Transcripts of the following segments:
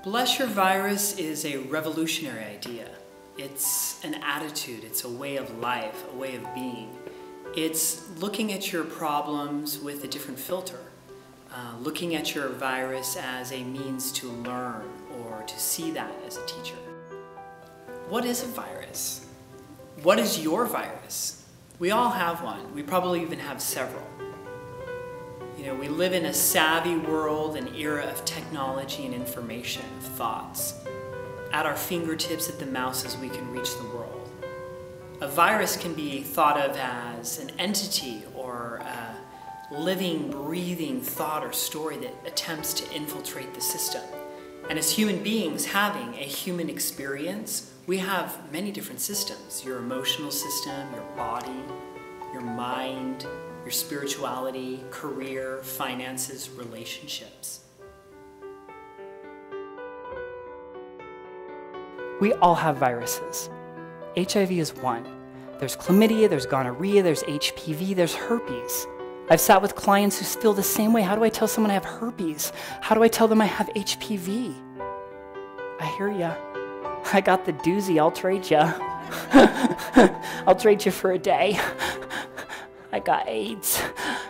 Bless your virus is a revolutionary idea. It's an attitude, it's a way of life, a way of being. It's looking at your problems with a different filter, looking at your virus as a means to learn or to see that as a teacher. What is a virus? What is your virus? We all have one. We probably even have several. You know, we live in a savvy world, an era of technology and information, of thoughts. At our fingertips, at the mouse as we can reach the world. A virus can be thought of as an entity or a living, breathing thought or story that attempts to infiltrate the system. And as human beings having a human experience, we have many different systems. Your emotional system, your body, your mind, your spirituality, career, finances, relationships. We all have viruses. HIV is one. There's chlamydia, there's gonorrhea, there's HPV, there's herpes. I've sat with clients who feel the same way. How do I tell someone I have herpes? How do I tell them I have HPV? I hear ya. I got the doozy, I'll trade ya. I'll trade you for a day. I got AIDS.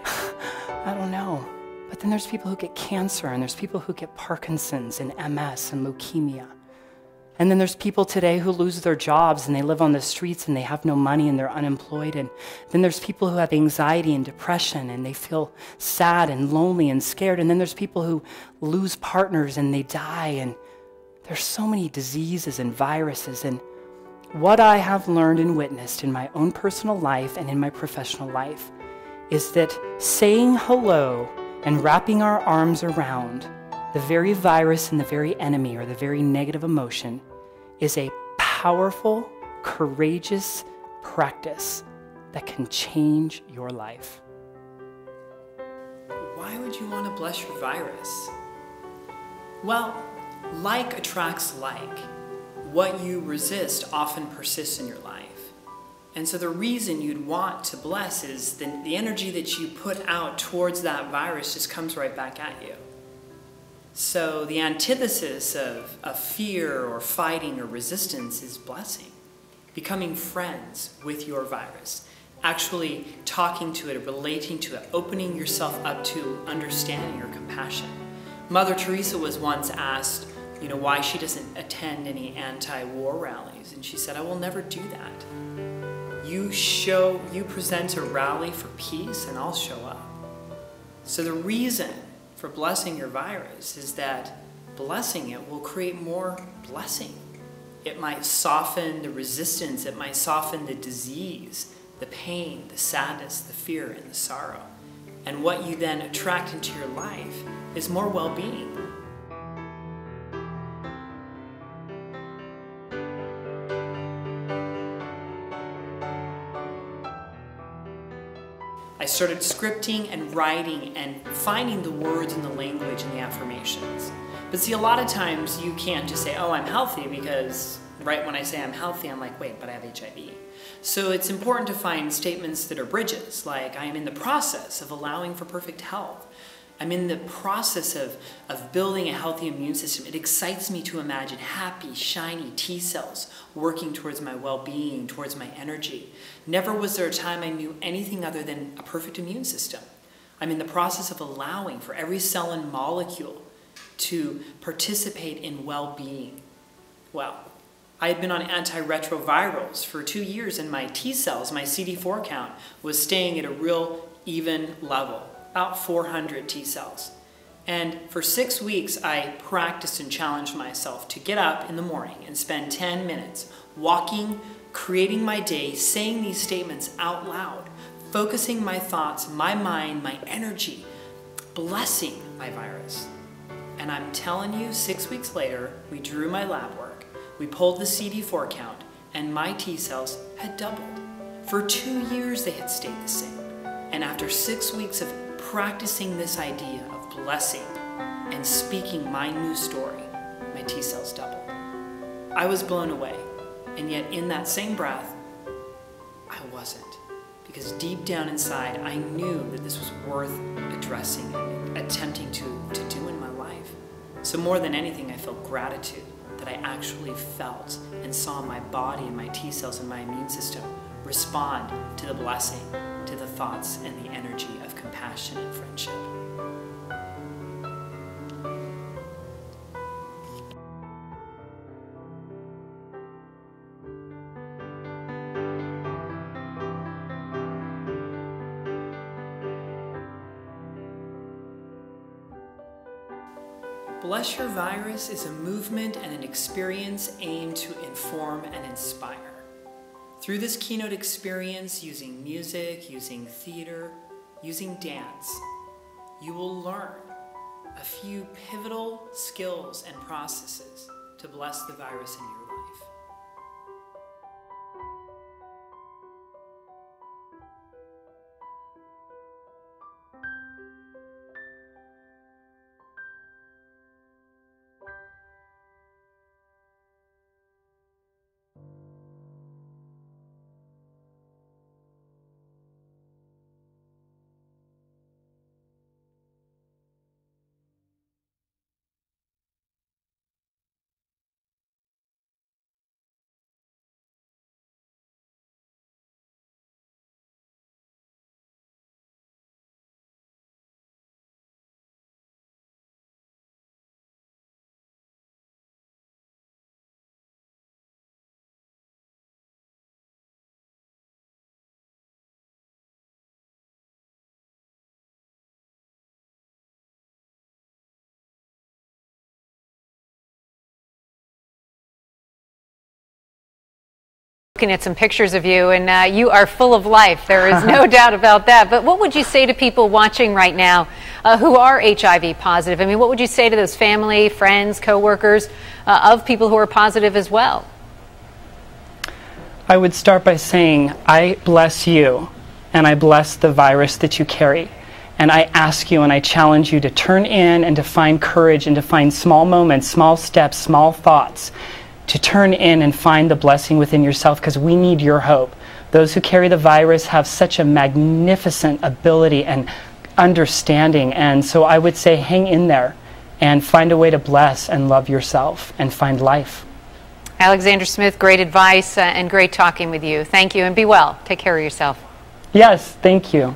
I don't know. But then there's people who get cancer, and there's people who get Parkinson's and MS and leukemia. And then there's people today who lose their jobs and they live on the streets and they have no money and they're unemployed. And then there's people who have anxiety and depression and they feel sad and lonely and scared. And then there's people who lose partners and they die. And there's so many diseases and viruses. And what I have learned and witnessed in my own personal life and in my professional life is that saying hello and wrapping our arms around the very virus and the very enemy or the very negative emotion is a powerful, courageous practice that can change your life. Why would you want to bless your virus? Well, like attracts like. What you resist often persists in your life. And so the reason you'd want to bless is the energy that you put out towards that virus just comes right back at you. So the antithesis of fear or fighting or resistance is blessing. Becoming friends with your virus. Actually talking to it, relating to it, opening yourself up to understanding or compassion. Mother Teresa was once asked, why she doesn't attend any anti-war rallies. And she said, I will never do that. You present a rally for peace and I'll show up. So the reason for blessing your virus is that blessing it will create more blessing. It might soften the resistance, it might soften the disease, the pain, the sadness, the fear, and the sorrow. And what you then attract into your life is more well-being. I started scripting and writing and finding the words and the language and the affirmations. But see, a lot of times you can't just say, oh, I'm healthy, because right when I say I'm healthy, I'm like, wait, but I have HIV. So it's important to find statements that are bridges, like I am in the process of allowing for perfect health. I'm in the process of building a healthy immune system. It excites me to imagine happy, shiny T cells working towards my well-being, towards my energy. Never was there a time I knew anything other than a perfect immune system. I'm in the process of allowing for every cell and molecule to participate in well-being. Well, I had been on antiretrovirals for 2 years and my T cells, my CD4 count, was staying at a real even level. About 400 T cells. And for 6 weeks, I practiced and challenged myself to get up in the morning and spend 10 minutes walking, creating my day, saying these statements out loud, focusing my thoughts, my mind, my energy, blessing my virus. And I'm telling you, 6 weeks later, we drew my lab work, we pulled the CD4 count, and my T cells had doubled. For 2 years, they had stayed the same. And after 6 weeks of practicing this idea of blessing and speaking my new story, my T cells doubled. I was blown away, and yet in that same breath, I wasn't. Because deep down inside, I knew that this was worth addressing and attempting to do in my life. So more than anything, I felt gratitude that I actually felt and saw my body and my T cells and my immune system respond to the blessing, to the thoughts and the energy of compassion and friendship. Bless Your Virus is a movement and an experience aimed to inform and inspire. Through this keynote experience, using music, using theater, using dance, you will learn a few pivotal skills and processes to bless the virus in your life. Looking at some pictures of you, and you are full of life. There is no doubt about that. But what would you say to people watching right now who are HIV positive? I mean, what would you say to those family, friends, coworkers of people who are positive as well? I would start by saying, I bless you, and I bless the virus that you carry. And I ask you and I challenge you to turn in and to find courage and to find small moments, small steps, small thoughts, to turn in and find the blessing within yourself, because we need your hope. Those who carry the virus have such a magnificent ability and understanding, and so I would say hang in there and find a way to bless and love yourself and find life. Alexander Smith, great advice and great talking with you. Thank you, and be well. Take care of yourself. Yes, thank you.